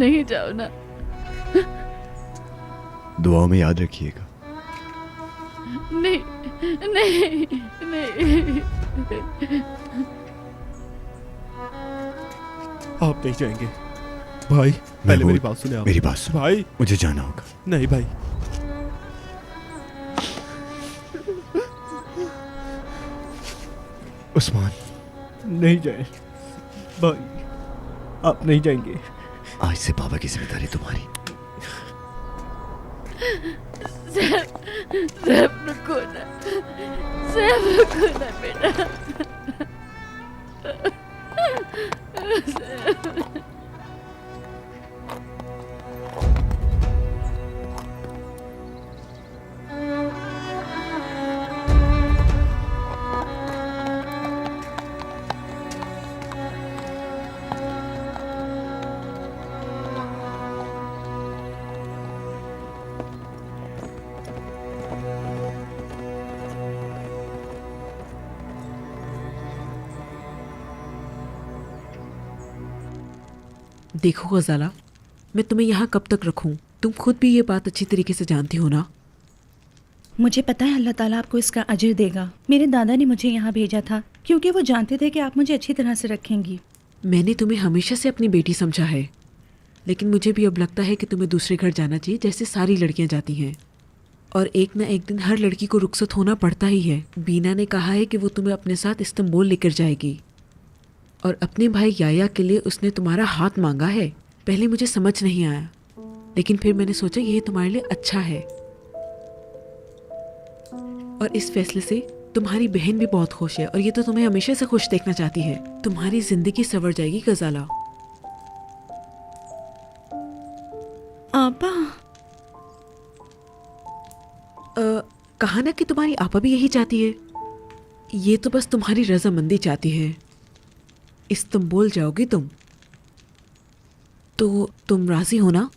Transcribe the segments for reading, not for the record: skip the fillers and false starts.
नहीं जाओ ना। दुआओं में याद रखिएगा। नहीं नहीं नहीं। आप नहीं जाएंगे भाई, पहले मेरी बात सुने आप। मेरी बात सुनो भाई, मुझे जाना होगा। नहीं भाई, उस्मान नहीं जाए भाई, आप नहीं जाएंगे। आज से बाबा की जिम्मेदारी तुम्हारी। सैफ रुको ना, सैफ रुको ना बेटा। देखो गजाला, मैं तुम्हें यहाँ कब तक रखूँ? तुम खुद भी ये बात अच्छी तरीके से जानती हो ना। मुझे पता है अल्लाह ताला आपको इसका अजर देगा। मेरे दादा ने मुझे यहाँ भेजा था क्योंकि वो जानते थे कि आप मुझे अच्छी तरह से रखेंगी। मैंने तुम्हें हमेशा से अपनी बेटी समझा है, लेकिन मुझे भी अब लगता है कि तुम्हें दूसरे घर जाना चाहिए जैसे सारी लड़कियाँ जाती हैं। और एक ना एक दिन हर लड़की को रुखसत होना पड़ता ही है। बीना ने कहा है कि वो तुम्हें अपने साथ इस्तांबुल लेकर जाएगी, और अपने भाई याया के लिए उसने तुम्हारा हाथ मांगा है। पहले मुझे समझ नहीं आया, लेकिन फिर मैंने सोचा यह तुम्हारे लिए अच्छा है। और इस फैसले से तुम्हारी बहन भी बहुत खुश है, और ये तो तुम्हें हमेशा से खुश देखना चाहती है। तुम्हारी जिंदगी संवर जाएगी गजाला। आपा, कहा ना कि तुम्हारी आपा भी यही चाहती है। ये तो बस तुम्हारी रजामंदी चाहती है। इस्तांबुल जाओगी तुम, तो तुम राजी हो ना?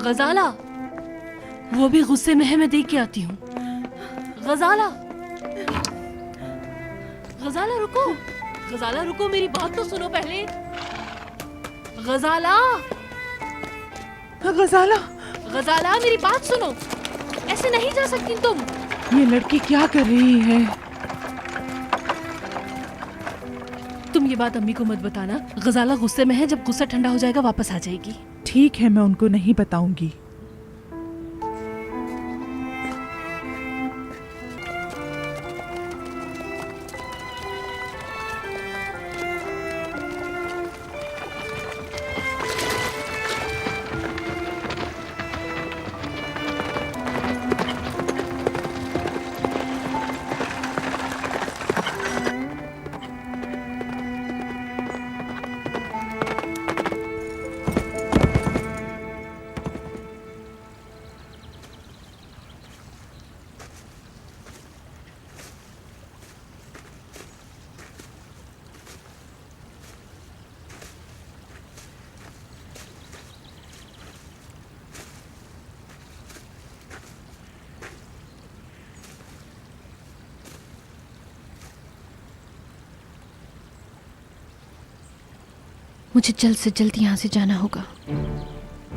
गजाला, वो भी गुस्से में है, मैं देख के आती हूँ। गजाला, गजाला रुको, गजाला रुको, मेरी बात तो सुनो पहले। गजाला, गजाला, गजाला मेरी बात सुनो, ऐसे नहीं जा सकती तुम। ये लड़की क्या कर रही है? तुम ये बात अम्मी को मत बताना। गजाला गुस्से में है, जब गुस्सा ठंडा हो जाएगा वापस आ जाएगी। ठीक है, मैं उनको नहीं बताऊंगी। मुझे जल्द से जल्द यहाँ से जाना होगा।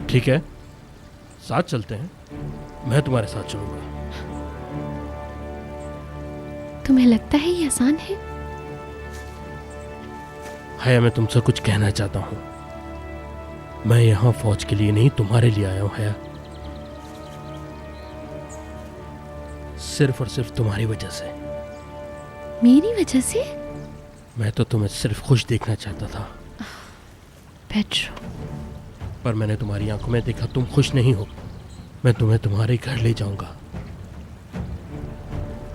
ठीक है, साथ चलते हैं, मैं तुम्हारे साथ चलूंगा। तुम्हें लगता है ये आसान है? हया, मैं तुमसे कुछ कहना चाहता हूँ। मैं यहाँ फौज के लिए नहीं, तुम्हारे लिए आया हूँ हया। सिर्फ और सिर्फ तुम्हारी वजह से। मेरी वजह से? मैं तो तुम्हें सिर्फ खुश देखना चाहता था, पेट्रो। पर मैंने तुम्हारी आंखों में देखा तुम खुश नहीं हो। मैं तुम्हें तुम्हारे घर ले जाऊंगा।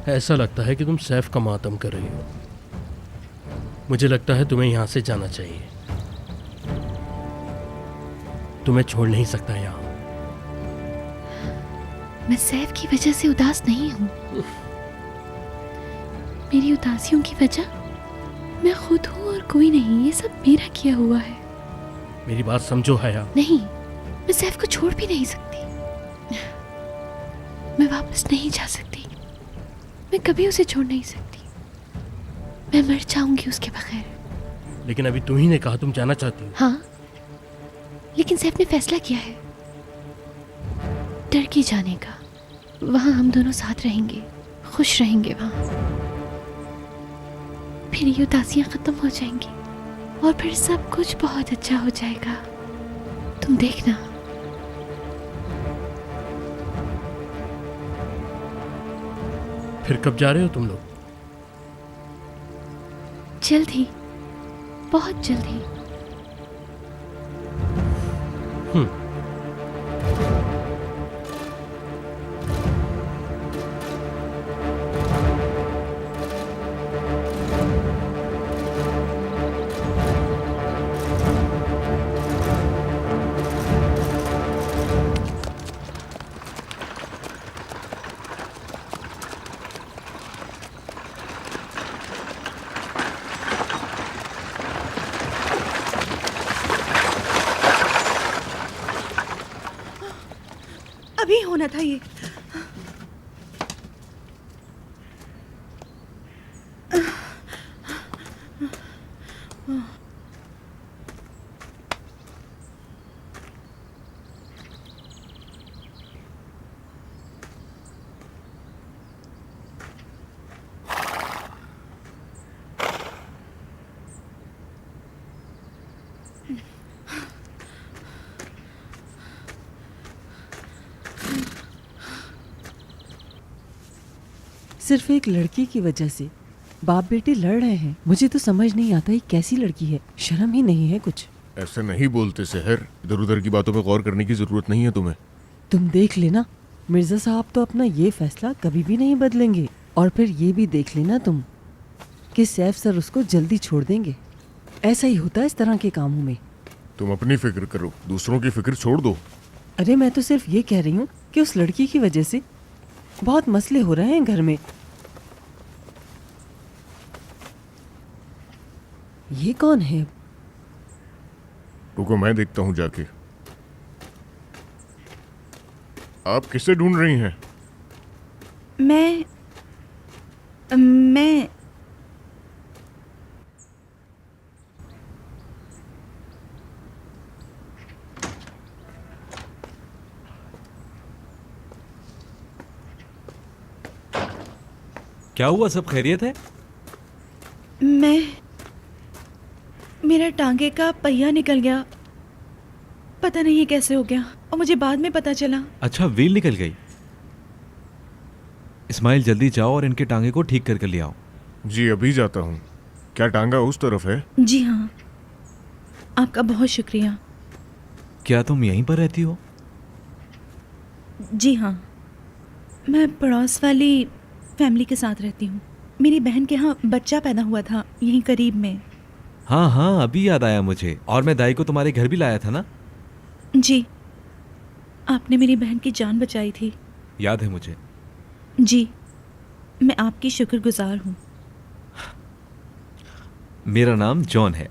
ऐसा लगता है कि तुम सैफ का मातम कर रही हो। मुझे लगता है तुम्हें यहां से जाना चाहिए। तुम्हें छोड़ नहीं सकता यहाँ। मैं सैफ की वजह से उदास नहीं हूँ। मेरी उदासियों की वजह मैं खुद हूँ और कोई नहीं। ये सब मेरा किया हुआ है। मेरी बात समझो हया। नहीं, मैं सैफ को छोड़ भी नहीं सकती। मैं वापस नहीं जा सकती। मैं कभी उसे छोड़ नहीं सकती। मैं मर जाऊंगी उसके बगैर। लेकिन अभी तुम ही ने कहा तुम जाना चाहती हो। हाँ, लेकिन सैफ ने फैसला किया है टर्की जाने का। वहां हम दोनों साथ रहेंगे, खुश रहेंगे वहां। फिर ये उदासियां खत्म हो जाएंगी और फिर सब कुछ बहुत अच्छा हो जाएगा। तुम देखना। फिर कब जा रहे हो तुम लोग? जल्द ही, बहुत जल्द ही। अभी होना था ये। सिर्फ एक लड़की की वजह से बाप बेटे लड़ रहे हैं। मुझे तो समझ नहीं आता ये कैसी लड़की है, शर्म ही नहीं है कुछ। ऐसे नहीं बोलते सहर, इधर उधर की बातों पे गौर करने की जरूरत नहीं है तुम्हें। तुम देख लेना, मिर्जा साहब तो अपना ये फैसला कभी भी नहीं बदलेंगे। और फिर ये भी देख लेना तुम कि सैफ सर उसको जल्दी छोड़ देंगे। ऐसा ही होता है इस तरह के कामों में। तुम अपनी फिक्र करो, दूसरों की फिक्र छोड़ दो। अरे मैं तो सिर्फ ये कह रही हूँ कि उस लड़की की वजह से बहुत मसले हो रहे हैं घर में। ये कौन है? रुको मैं देखता हूँ जाके। आप किसे ढूंढ रही हैं? मैं क्या हुआ, सब खैरियत है? मेरा टांगे का पहिया निकल गया, पता नहीं ये कैसे हो गया और मुझे बाद में पता चला। अच्छा, व्हील निकल गई। इस्माइल जल्दी जाओ और इनके टांगे को ठीक करके ले आओ। जी अभी जाता हूँ। क्या टांगा उस तरफ है? जी हाँ, आपका बहुत शुक्रिया। क्या तुम यहीं पर रहती हो? जी हाँ, मैं पड़ोस वाली फैमिली के साथ रहती हूँ। मेरी बहन के यहाँ बच्चा पैदा हुआ था यहीं करीब में। हाँ हाँ, अभी याद आया मुझे। और मैं दाई को तुम्हारे घर भी लाया था ना? जी, आपने मेरी बहन की जान बचाई थी। याद है मुझे। जी, मैं आपकी शुक्रगुजार हूँ। मेरा नाम जॉन है।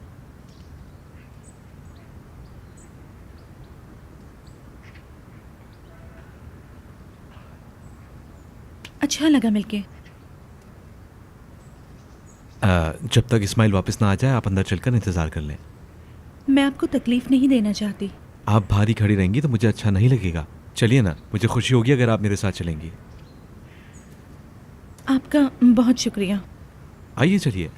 अच्छा लगा मिलके। जब तक इस्माइल वापस ना आ जाए आप अंदर चलकर इंतजार कर लें। मैं आपको तकलीफ नहीं देना चाहती। आप बाहर ही खड़ी रहेंगी तो मुझे अच्छा नहीं लगेगा। चलिए ना, मुझे खुशी होगी अगर आप मेरे साथ चलेंगी। आपका बहुत शुक्रिया। आइए चलिए।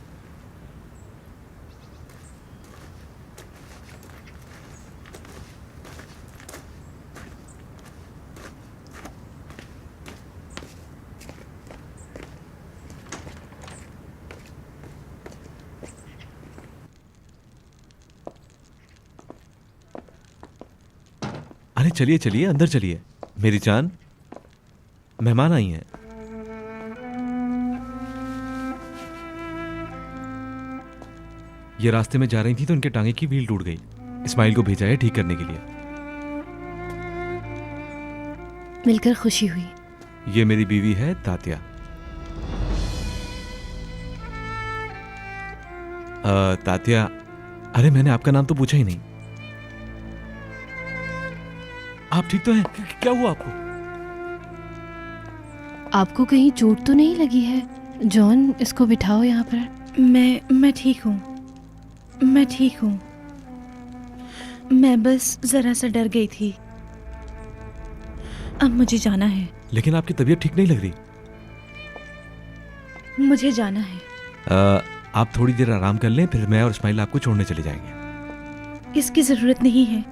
अरे चलिए चलिए, अंदर चलिए। मेरी जान, मेहमान आई हैं। ये रास्ते में जा रही थी तो उनके टांगे की व्हील टूट गई। इस्माइल को भेजा है ठीक करने के लिए। मिलकर खुशी हुई। ये मेरी बीवी है तात्या। तात्या, अरे मैंने आपका नाम तो पूछा ही नहीं। आप ठीक तो हैं? क्या हुआ आपको? आपको कहीं चोट तो नहीं लगी है? जॉन, इसको बिठाओ यहाँ पर। मैं ठीक हूँ, मैं ठीक हूँ। मैं बस ज़रा सा डर गई थी। अब मुझे जाना है। लेकिन आपकी तबीयत ठीक नहीं लग रही। मुझे जाना है। आप थोड़ी देर आराम कर लें, फिर मैं और इस्माइल आपको छोड़ने चले जाएंगे। इसकी ज़रूरत नहीं है,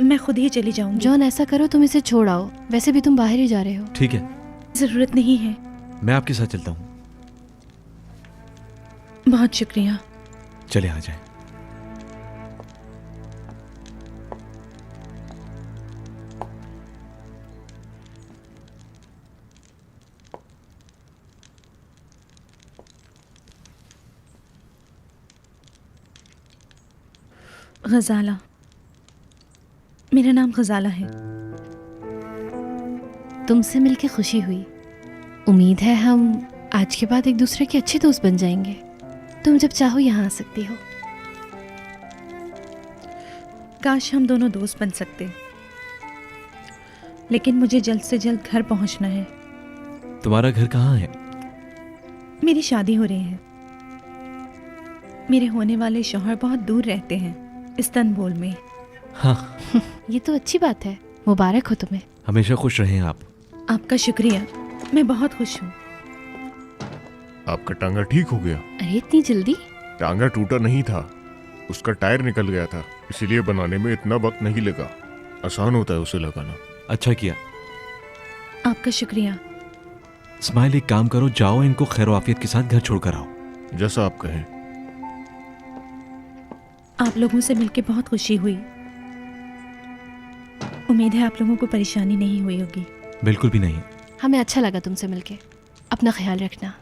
मैं खुद ही चली जाऊंगी। जॉन, ऐसा करो, तुम इसे छोड़ आओ। वैसे भी तुम बाहर ही जा रहे हो। ठीक है, ज़रूरत नहीं है। मैं आपके साथ चलता हूँ। बहुत शुक्रिया। चले आ जाए। गज़ाला, मेरा नाम गज़ाला है। तुमसे मिलके खुशी हुई। उम्मीद है हम आज के बाद एक दूसरे के अच्छे दोस्त बन जाएंगे। तुम जब चाहो यहाँ आ सकती हो। काश हम दोनों दोस्त बन सकते, लेकिन मुझे जल्द से जल्द घर पहुँचना है। तुम्हारा घर कहाँ है? मेरी शादी हो रही है। मेरे होने वाले शौहर बहुत दूर रहते हैं, इस्तांबुल में। हाँ, ये तो अच्छी बात है। मुबारक हो तुम्हें। हमेशा खुश रहें आप। आपका शुक्रिया, मैं बहुत खुश हूँ। आपका टांगा ठीक हो गया? अरे इतनी जल्दी? टांगा टूटा नहीं था, उसका टायर निकल गया था, इसीलिए बनाने में इतना वक्त नहीं लगा। आसान होता है उसे लगाना। अच्छा किया। आपका शुक्रिया। इस्माइल, एक काम करो, जाओ इनको खैर आफियत के साथ घर छोड़कर आओ। जैसा आप कहें। आप लोगों से मिलकर बहुत खुशी हुई। उम्मीद है आप लोगों को परेशानी नहीं हुई होगी। बिल्कुल भी नहीं। हमें अच्छा लगा तुमसे मिलके। अपना ख्याल रखना।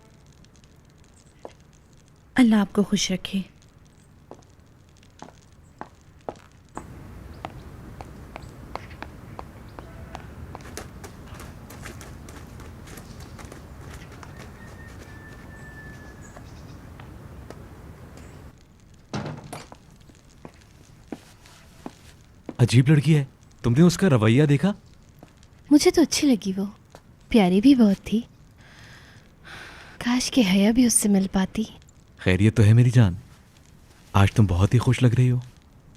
अल्लाह आपको खुश रखे। अजीब लड़की है। तुमने उसका रवैया देखा? मुझे तो अच्छी लगी वो। प्यारी भी बहुत थी। काश के हया भी उससे मिल पाती। खैरियत तो है मेरी जान? आज तुम बहुत ही खुश लग रही हो।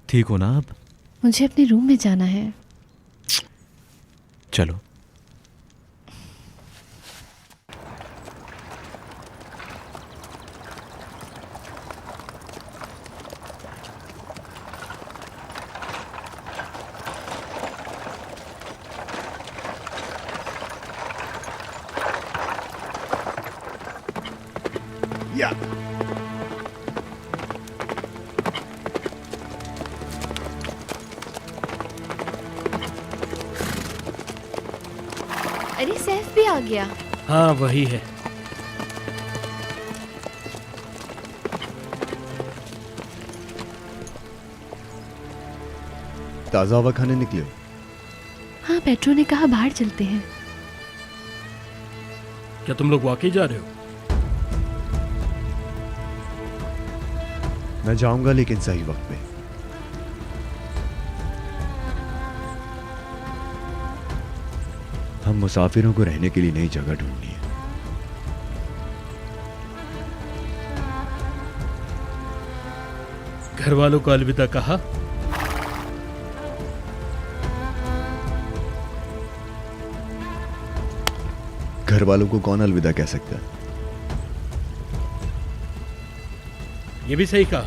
ठीक हो ना अब? मुझे अपने रूम में जाना है। चलो। या अरे सैफ भी आ गया। हाँ, वही है। ताज़ा हवा खाने निकले हो? हाँ, पेट्रो ने कहा बाहर चलते हैं। क्या तुम लोग वाकई जा रहे हो? मैं जाऊंगा, लेकिन सही वक्त पे। हम मुसाफिरों को रहने के लिए नई जगह ढूंढनी है। घर वालों को अलविदा कहा? घर वालों को कौन अलविदा कह सकता है? ये भी सही कहा।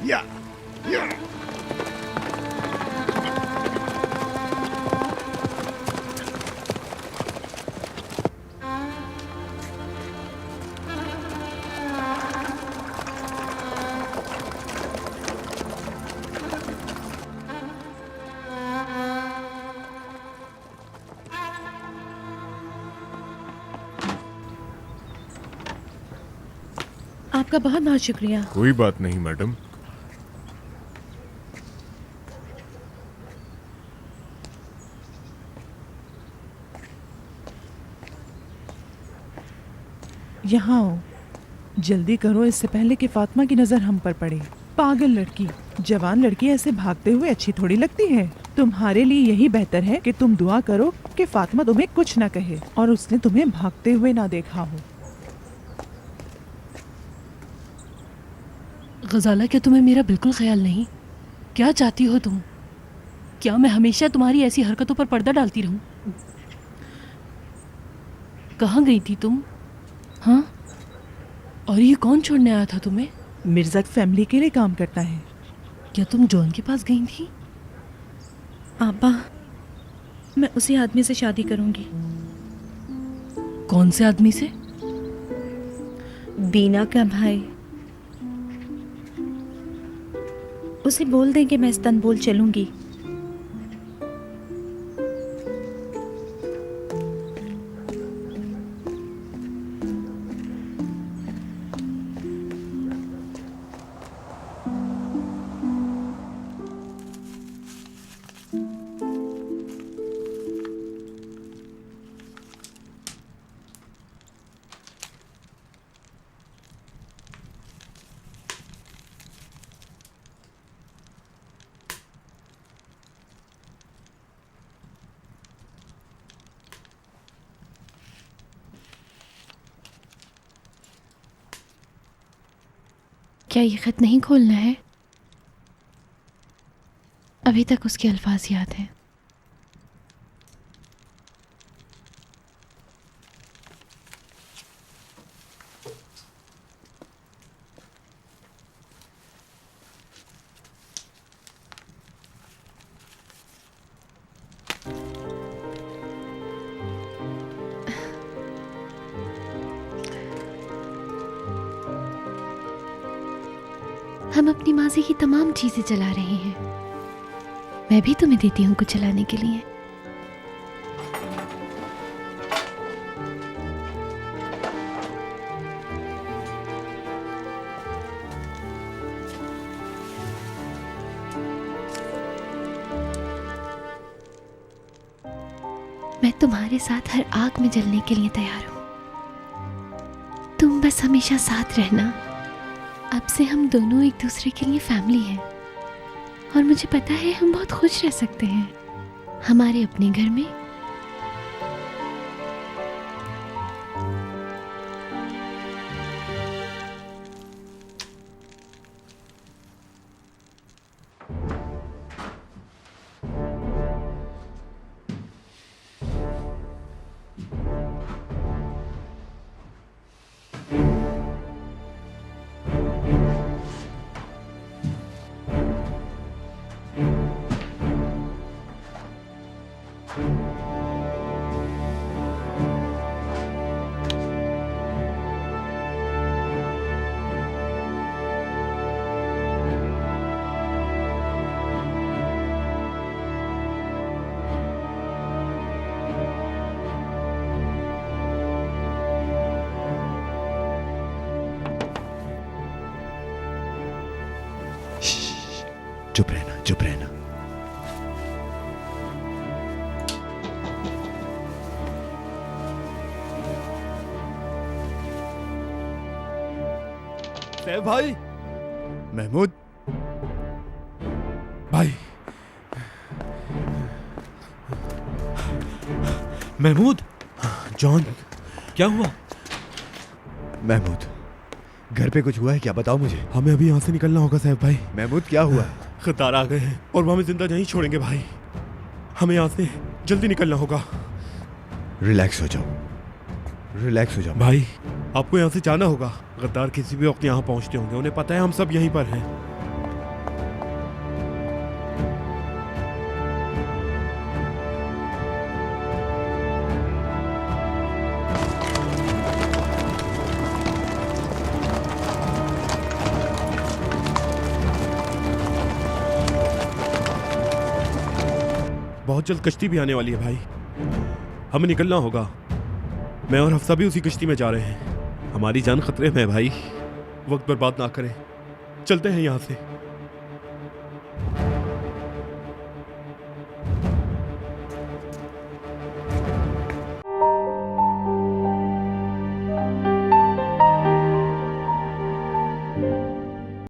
या या आपका बहुत बहुत शुक्रिया। कोई बात नहीं मैडम। यहाँ आओ, जल्दी करो, इससे पहले कि फातिमा की नज़र हम पर पड़े। पागल लड़की, जवान लड़की ऐसे भागते हुए अच्छी थोड़ी लगती है। तुम्हारे लिए यही बेहतर है कि तुम दुआ करो कि फातिमा तुम्हें कुछ ना कहे और उसने तुम्हें भागते हुए ना देखा हो। गजाला, क्या तुम्हें मेरा बिल्कुल ख्याल नहीं? क्या चाहती हो तुम? क्या मैं हमेशा तुम्हारी ऐसी हरकतों पर पर्दा डालती रहूं? कहाँ गई थी तुम? हाँ, और ये कौन छोड़ने आया था तुम्हें? मिर्जा फैमिली के लिए काम करता है। क्या तुम जॉन के पास गई थी? आबा, मैं उसी आदमी से शादी करूंगी। कौन से आदमी से? बीना का भाई। उसे बोल दें कि मैं इस्तांबुल चलूंगी। क्या ये खत नहीं खोलना है? अभी तक उसके अल्फाज याद हैं। हम अपनी माजी की तमाम चीजें चला रहे हैं। मैं भी तुम्हें देती हूँ कुछ चलाने के लिए। मैं तुम्हारे साथ हर आग में जलने के लिए तैयार हूँ। तुम बस हमेशा साथ रहना। अब से हम दोनों एक दूसरे के लिए फैमिली हैं और मुझे पता है हम बहुत खुश रह सकते हैं हमारे अपने घर में। चुप रहना, चुप रहना। सैफ भाई, महमूद, भाई महमूद, जॉन, क्या हुआ? महमूद, घर पे कुछ हुआ है क्या? बताओ मुझे। हमें अभी यहाँ से निकलना होगा सैफ भाई। महमूद, क्या हुआ है? खतार आ गए हैं और वो हमें जिंदा नहीं छोड़ेंगे भाई। हमें यहाँ से जल्दी निकलना होगा। रिलैक्स हो जाओ, रिलैक्स हो जाओ भाई। आपको यहाँ से जाना होगा। गद्दार किसी भी वक्त यहाँ पहुँचते होंगे, उन्हें पता है हम सब यहीं पर हैं। बहुत जल्द कश्ती भी आने वाली है भाई। हमें निकलना होगा। मैं और हफ्सा भी उसी कश्ती में जा रहे हैं। हमारी जान खतरे में है भाई। वक्त बर्बाद ना करें, चलते हैं यहाँ से।